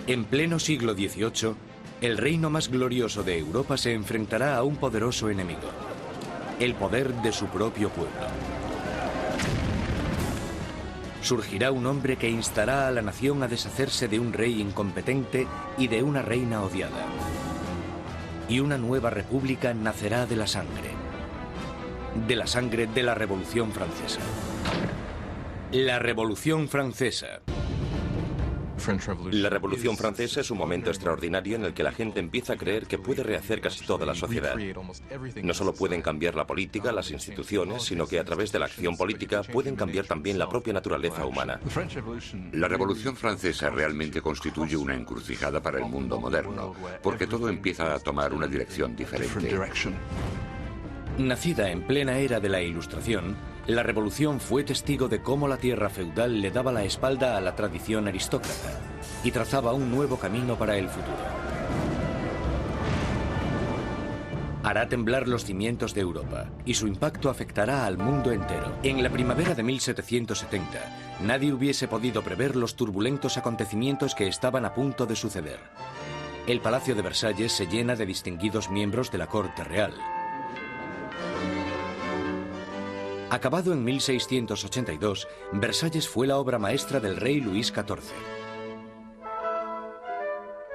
En pleno siglo XVIII, el reino más glorioso de Europa se enfrentará a un poderoso enemigo: el poder de su propio pueblo. Surgirá un hombre que instará a la nación a deshacerse de un rey incompetente y de una reina odiada. Y una nueva república nacerá de la sangre de la Revolución Francesa. La Revolución Francesa. La Revolución Francesa es un momento extraordinario en el que la gente empieza a creer que puede rehacer casi toda la sociedad. No solo pueden cambiar la política, las instituciones, sino que a través de la acción política pueden cambiar también la propia naturaleza humana. La Revolución Francesa realmente constituye una encrucijada para el mundo moderno, porque todo empieza a tomar una dirección diferente. Nacida en plena era de la Ilustración, la Revolución fue testigo de cómo la tierra feudal le daba la espalda a la tradición aristócrata y trazaba un nuevo camino para el futuro. Hará temblar los cimientos de Europa y su impacto afectará al mundo entero. En la primavera de 1770, nadie hubiese podido prever los turbulentos acontecimientos que estaban a punto de suceder. El Palacio de Versalles se llena de distinguidos miembros de la corte real. Acabado en 1682, Versalles fue la obra maestra del rey Luis XIV.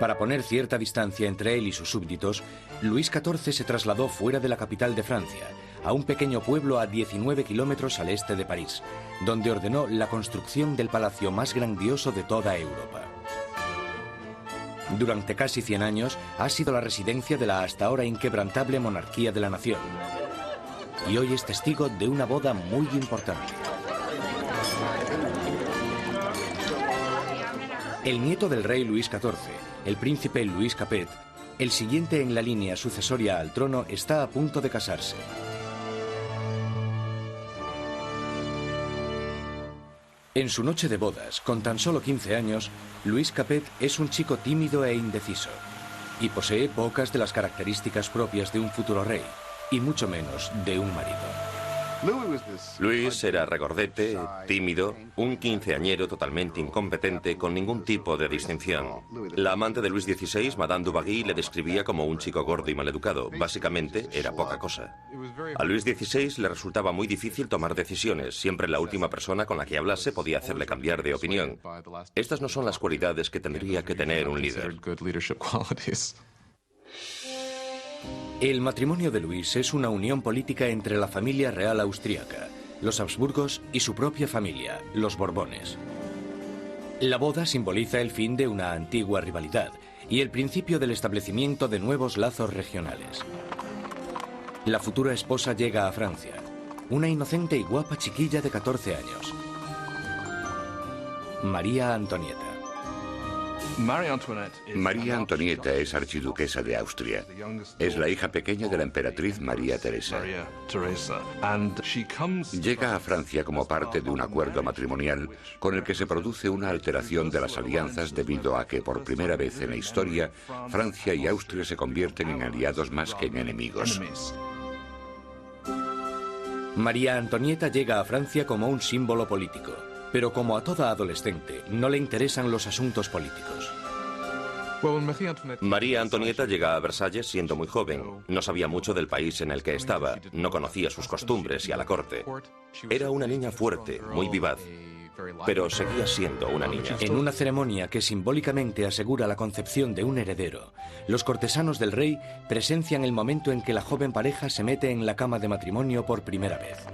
Para poner cierta distancia entre él y sus súbditos, Luis XIV se trasladó fuera de la capital de Francia, a un pequeño pueblo a 19 kilómetros al este de París, donde ordenó la construcción del palacio más grandioso de toda Europa. Durante casi 100 años ha sido la residencia de la hasta ahora inquebrantable monarquía de la nación. Y hoy es testigo de una boda muy importante. El nieto del rey Luis XIV, el príncipe Louis Capet, el siguiente en la línea sucesoria al trono, está a punto de casarse. En su noche de bodas, con tan solo 15 años, Louis Capet es un chico tímido e indeciso, y posee pocas de las características propias de un futuro rey, y mucho menos de un marido. Luis era regordete, tímido, un quinceañero totalmente incompetente, con ningún tipo de distinción. La amante de Luis XVI, Madame Dubarry, le describía como un chico gordo y maleducado. Básicamente, era poca cosa. A Luis XVI le resultaba muy difícil tomar decisiones. Siempre la última persona con la que hablase podía hacerle cambiar de opinión. Estas no son las cualidades que tendría que tener un líder. El matrimonio de Luis es una unión política entre la familia real austríaca, los Habsburgos y su propia familia, los Borbones. La boda simboliza el fin de una antigua rivalidad y el principio del establecimiento de nuevos lazos regionales. La futura esposa llega a Francia, una inocente y guapa chiquilla de 14 años. María Antonieta. María Antonieta es archiduquesa de Austria. Es la hija pequeña de la emperatriz María Teresa. Llega a Francia como parte de un acuerdo matrimonial con el que se produce una alteración de las alianzas debido a que por primera vez en la historia Francia y Austria se convierten en aliados más que en enemigos. María Antonieta llega a Francia como un símbolo político. Pero como a toda adolescente, no le interesan los asuntos políticos. María Antonieta llega a Versalles siendo muy joven. No sabía mucho del país en el que estaba, no conocía sus costumbres y a la corte. Era una niña fuerte, muy vivaz, pero seguía siendo una niña. En una ceremonia que simbólicamente asegura la concepción de un heredero, los cortesanos del rey presencian el momento en que la joven pareja se mete en la cama de matrimonio por primera vez.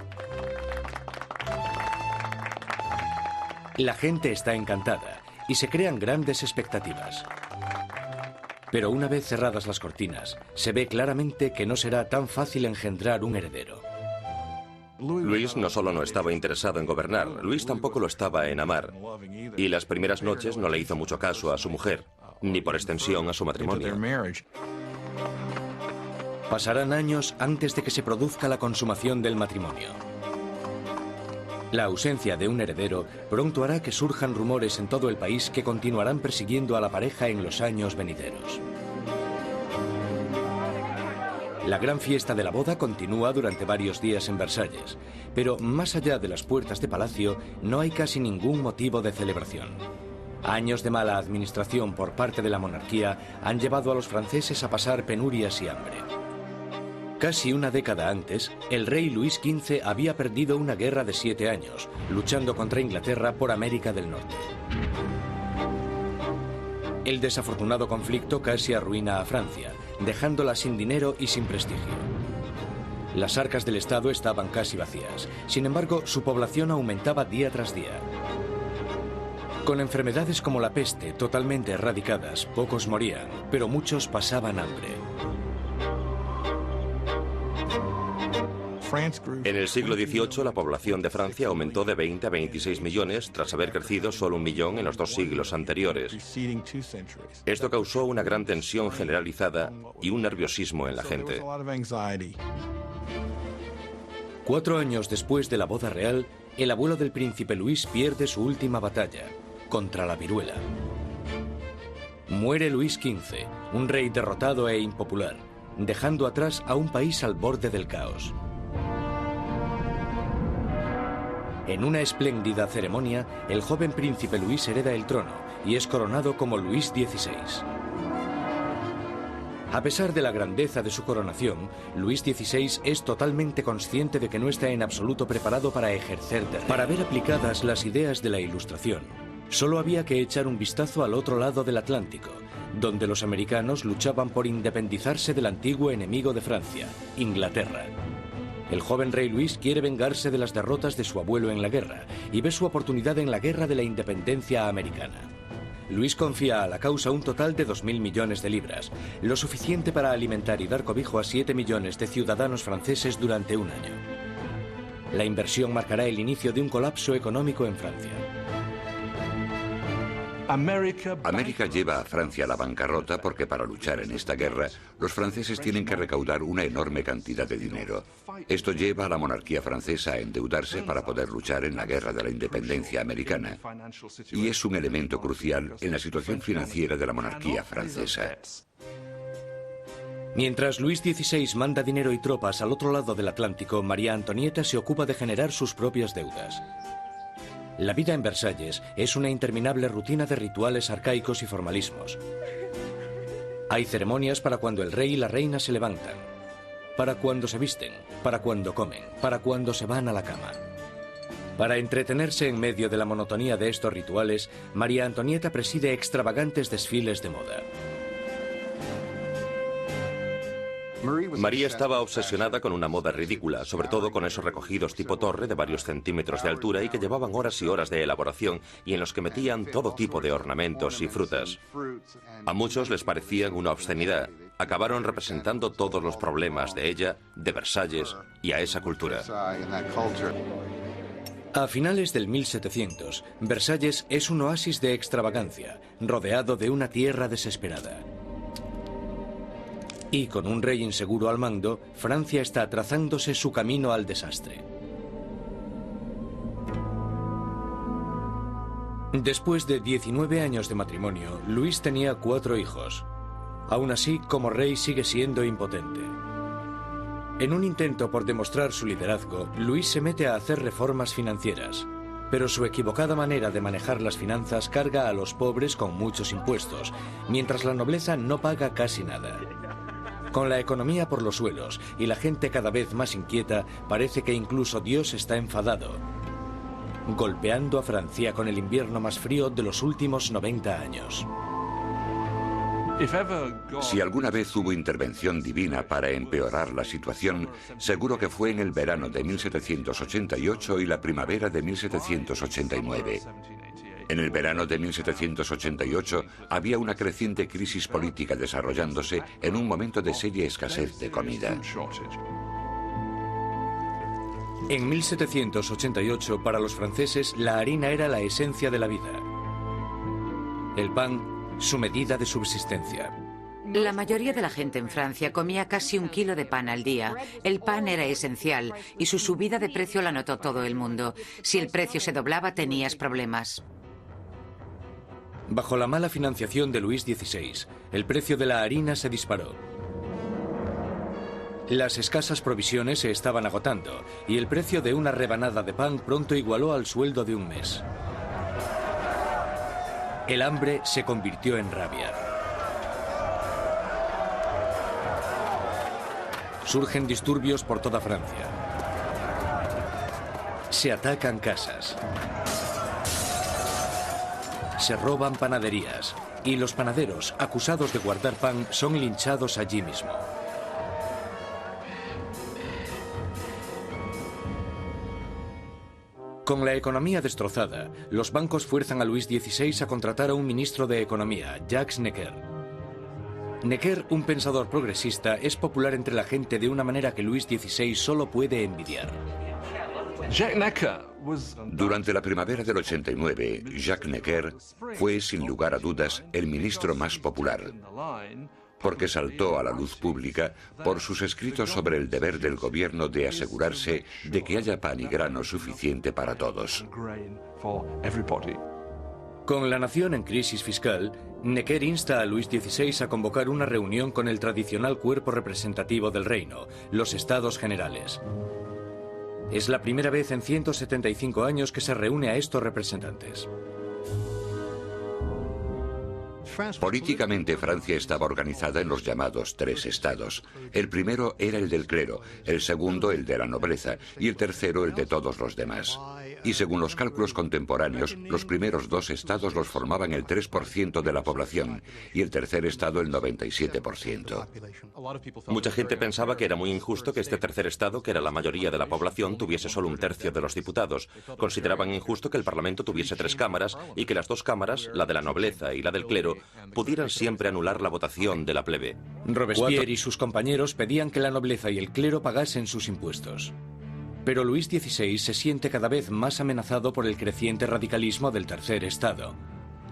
La gente está encantada y se crean grandes expectativas. Pero una vez cerradas las cortinas, se ve claramente que no será tan fácil engendrar un heredero. Luis no solo no estaba interesado en gobernar, Luis tampoco lo estaba en amar. Y las primeras noches no le hizo mucho caso a su mujer, ni por extensión a su matrimonio. Pasarán años antes de que se produzca la consumación del matrimonio. La ausencia de un heredero pronto hará que surjan rumores en todo el país que continuarán persiguiendo a la pareja en los años venideros. La gran fiesta de la boda continúa durante varios días en Versalles, pero más allá de las puertas de palacio no hay casi ningún motivo de celebración. Años de mala administración por parte de la monarquía han llevado a los franceses a pasar penurias y hambre. Casi una década antes, el rey Luis XV había perdido una guerra de 7 años, luchando contra Inglaterra por América del Norte. El desafortunado conflicto casi arruina a Francia, dejándola sin dinero y sin prestigio. Las arcas del Estado estaban casi vacías. Sin embargo, su población aumentaba día tras día. Con enfermedades como la peste totalmente erradicadas, pocos morían, pero muchos pasaban hambre. En el siglo XVIII, la población de Francia aumentó de 20 a 26 millones, tras haber crecido solo 1 millón en los 2 siglos anteriores. Esto causó una gran tensión generalizada y un nerviosismo en la gente. 4 años después de la boda real, el abuelo del príncipe Luis pierde su última batalla, contra la viruela. Muere Luis XV, un rey derrotado e impopular, dejando atrás a un país al borde del caos. En una espléndida ceremonia, el joven príncipe Luis hereda el trono y es coronado como Luis XVI. A pesar de la grandeza de su coronación, Luis XVI es totalmente consciente de que no está en absoluto preparado para ejercer de rey. Para ver aplicadas las ideas de la Ilustración, solo había que echar un vistazo al otro lado del Atlántico, donde los americanos luchaban por independizarse del antiguo enemigo de Francia, Inglaterra. El joven rey Luis quiere vengarse de las derrotas de su abuelo en la guerra y ve su oportunidad en la guerra de la independencia americana. Luis confía a la causa un total de 2.000 millones de libras, lo suficiente para alimentar y dar cobijo a 7 millones de ciudadanos franceses durante un año. La inversión marcará el inicio de un colapso económico en Francia. América lleva a Francia a la bancarrota porque para luchar en esta guerra, los franceses tienen que recaudar una enorme cantidad de dinero. Esto lleva a la monarquía francesa a endeudarse para poder luchar en la guerra de la independencia americana. Y es un elemento crucial en la situación financiera de la monarquía francesa. Mientras Luis XVI manda dinero y tropas al otro lado del Atlántico, María Antonieta se ocupa de generar sus propias deudas. La vida en Versalles es una interminable rutina de rituales arcaicos y formalismos. Hay ceremonias para cuando el rey y la reina se levantan, para cuando se visten, para cuando comen, para cuando se van a la cama. Para entretenerse en medio de la monotonía de estos rituales, María Antonieta preside extravagantes desfiles de moda. María estaba obsesionada con una moda ridícula, sobre todo con esos recogidos tipo torre de varios centímetros de altura y que llevaban horas y horas de elaboración y en los que metían todo tipo de ornamentos y frutas. A muchos les parecían una obscenidad. Acabaron representando todos los problemas de ella, de Versalles y a esa cultura. A finales del 1700, Versalles es un oasis de extravagancia, rodeado de una tierra desesperada. Y con un rey inseguro al mando, Francia está trazándose su camino al desastre. Después de 19 años de matrimonio, Luis tenía 4 hijos. Aún así, como rey sigue siendo impotente. En un intento por demostrar su liderazgo, Luis se mete a hacer reformas financieras. Pero su equivocada manera de manejar las finanzas carga a los pobres con muchos impuestos, mientras la nobleza no paga casi nada. Con la economía por los suelos y la gente cada vez más inquieta, parece que incluso Dios está enfadado, golpeando a Francia con el invierno más frío de los últimos 90 años. Si alguna vez hubo intervención divina para empeorar la situación, seguro que fue en el verano de 1788 y la primavera de 1789. En el verano de 1788 había una creciente crisis política desarrollándose en un momento de seria escasez de comida. En 1788, para los franceses, la harina era la esencia de la vida. El pan, su medida de subsistencia. La mayoría de la gente en Francia comía casi 1 kilo de pan al día. El pan era esencial y su subida de precio la notó todo el mundo. Si el precio se doblaba, tenías problemas. Bajo la mala financiación de Luis XVI, el precio de la harina se disparó. Las escasas provisiones se estaban agotando y el precio de una rebanada de pan pronto igualó al sueldo de un mes. El hambre se convirtió en rabia. Surgen disturbios por toda Francia. Se atacan casas. Se roban panaderías. Y los panaderos, acusados de guardar pan, son linchados allí mismo. Con la economía destrozada, los bancos fuerzan a Luis XVI a contratar a un ministro de Economía, Jacques Necker. Necker, un pensador progresista, es popular entre la gente de una manera que Luis XVI solo puede envidiar. Durante la primavera del 89, Jacques Necker fue, sin lugar a dudas, el ministro más popular, porque saltó a la luz pública por sus escritos sobre el deber del gobierno de asegurarse de que haya pan y grano suficiente para todos. Con la nación en crisis fiscal, Necker insta a Luis XVI a convocar una reunión con el tradicional cuerpo representativo del reino, los Estados Generales. Es la primera vez en 175 años que se reúne a estos representantes. Políticamente, Francia estaba organizada en los llamados tres estados. El primero era el del clero, el segundo el de la nobleza y el tercero el de todos los demás. Y según los cálculos contemporáneos, los primeros dos estados los formaban el 3% de la población y el tercer estado el 97%. Mucha gente pensaba que era muy injusto que este tercer estado, que era la mayoría de la población, tuviese solo un tercio de los diputados. Consideraban injusto que el Parlamento tuviese 3 cámaras y que las 2 cámaras, la de la nobleza y la del clero, pudieran siempre anular la votación de la plebe. Robespierre y sus compañeros pedían que la nobleza y el clero pagasen sus impuestos. Pero Luis XVI se siente cada vez más amenazado por el creciente radicalismo del tercer estado.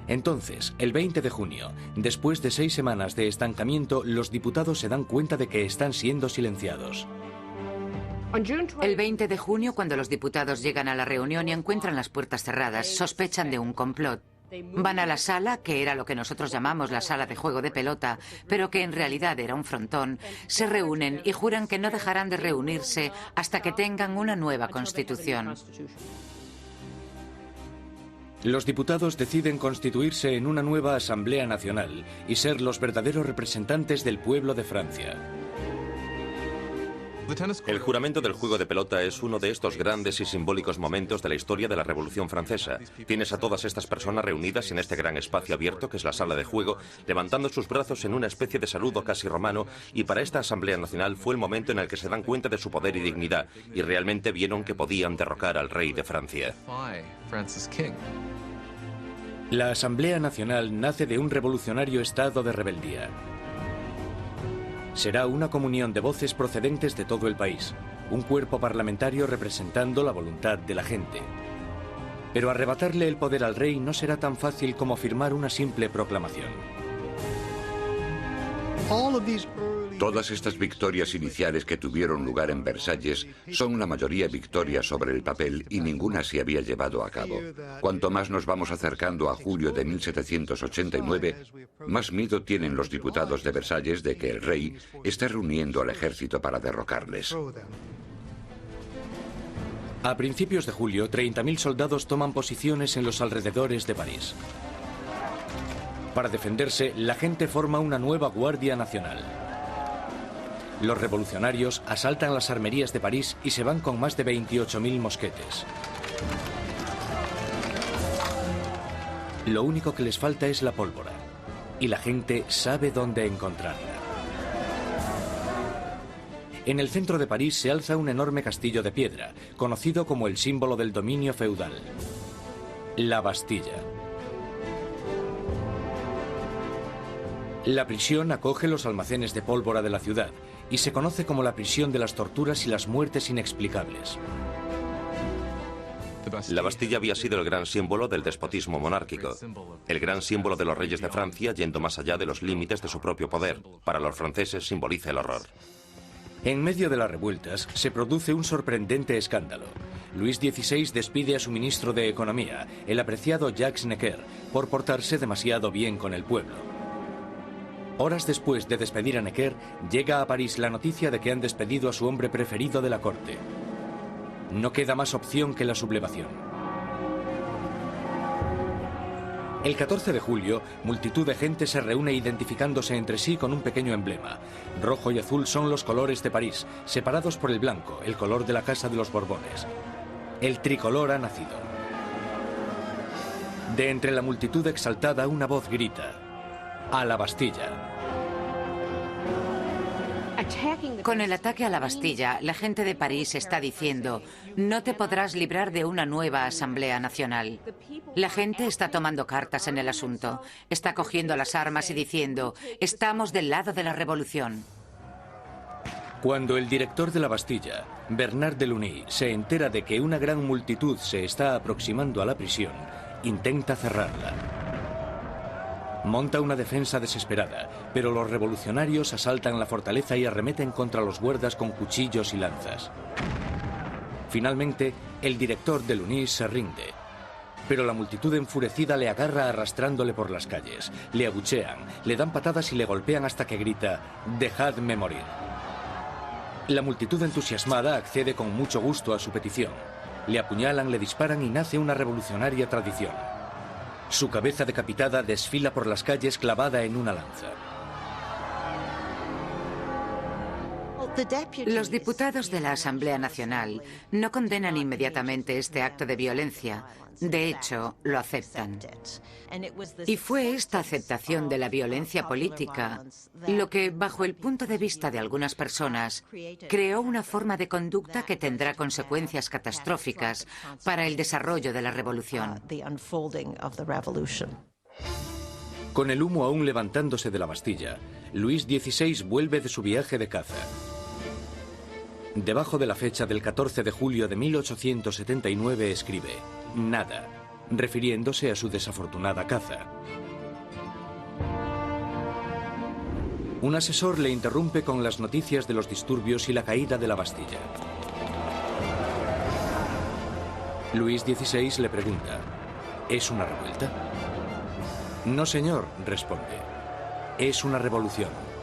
Entonces, el 20 de junio, después de 6 semanas de estancamiento, los diputados se dan cuenta de que están siendo silenciados. El 20 de junio, cuando los diputados llegan a la reunión y encuentran las puertas cerradas, sospechan de un complot. Van a la sala, que era lo que nosotros llamamos la sala de juego de pelota, pero que en realidad era un frontón, se reúnen y juran que no dejarán de reunirse hasta que tengan una nueva constitución. Los diputados deciden constituirse en una nueva Asamblea Nacional y ser los verdaderos representantes del pueblo de Francia. El juramento del juego de pelota es uno de estos grandes y simbólicos momentos de la historia de la Revolución Francesa. Tienes a todas estas personas reunidas en este gran espacio abierto que es la sala de juego, levantando sus brazos en una especie de saludo casi romano, y para esta Asamblea Nacional fue el momento en el que se dan cuenta de su poder y dignidad, y realmente vieron que podían derrocar al rey de Francia. La Asamblea Nacional nace de un revolucionario estado de rebeldía. Será una comunión de voces procedentes de todo el país, un cuerpo parlamentario representando la voluntad de la gente. Pero arrebatarle el poder al rey no será tan fácil como firmar una simple proclamación. Todas estas victorias iniciales que tuvieron lugar en Versalles son la mayoría victorias sobre el papel y ninguna se había llevado a cabo. Cuanto más nos vamos acercando a julio de 1789, más miedo tienen los diputados de Versalles de que el rey esté reuniendo al ejército para derrocarles. A principios de julio, 30.000 soldados toman posiciones en los alrededores de París. Para defenderse, la gente forma una nueva Guardia Nacional. Los revolucionarios asaltan las armerías de París y se van con más de 28.000 mosquetes. Lo único que les falta es la pólvora, y la gente sabe dónde encontrarla. En el centro de París se alza un enorme castillo de piedra, conocido como el símbolo del dominio feudal, la Bastilla. La prisión acoge los almacenes de pólvora de la ciudad y se conoce como la prisión de las torturas y las muertes inexplicables. La Bastilla había sido el gran símbolo del despotismo monárquico, el gran símbolo de los reyes de Francia yendo más allá de los límites de su propio poder. Para los franceses simboliza el horror. En medio de las revueltas se produce un sorprendente escándalo. Luis XVI despide a su ministro de Economía, el apreciado Jacques Necker, por portarse demasiado bien con el pueblo. Horas después de despedir a Necker, llega a París la noticia de que han despedido a su hombre preferido de la corte. No queda más opción que la sublevación. El 14 de julio, multitud de gente se reúne identificándose entre sí con un pequeño emblema. Rojo y azul son los colores de París, separados por el blanco, el color de la Casa de los Borbones. El tricolor ha nacido. De entre la multitud exaltada, una voz grita: ¡A la Bastilla! Con el ataque a la Bastilla, la gente de París está diciendo: no te podrás librar de una nueva Asamblea Nacional. La gente está tomando cartas en el asunto, está cogiendo las armas y diciendo: estamos del lado de la revolución. Cuando el director de la Bastilla, Bernard Delaunay, se entera de que una gran multitud se está aproximando a la prisión, intenta cerrarla. Monta una defensa desesperada, pero los revolucionarios asaltan la fortaleza y arremeten contra los guardas con cuchillos y lanzas. Finalmente, el director Delaunay se rinde, pero la multitud enfurecida le agarra arrastrándole por las calles. Le abuchean, le dan patadas y le golpean hasta que grita: «¡Dejadme morir!». La multitud entusiasmada accede con mucho gusto a su petición. Le apuñalan, le disparan y nace una revolucionaria tradición. Su cabeza decapitada desfila por las calles clavada en una lanza. Los diputados de la Asamblea Nacional no condenan inmediatamente este acto de violencia. De hecho, lo aceptan. Y fue esta aceptación de la violencia política lo que, bajo el punto de vista de algunas personas, creó una forma de conducta que tendrá consecuencias catastróficas para el desarrollo de la revolución. Con el humo aún levantándose de la Bastilla, Luis XVI vuelve de su viaje de caza. Debajo de la fecha del 14 de julio de 1879 escribe: «Nada», refiriéndose a su desafortunada caza. Un asesor le interrumpe con las noticias de los disturbios y la caída de la Bastilla. Luis XVI le pregunta: ¿es una revuelta? «No, señor», responde. «Es una revolución».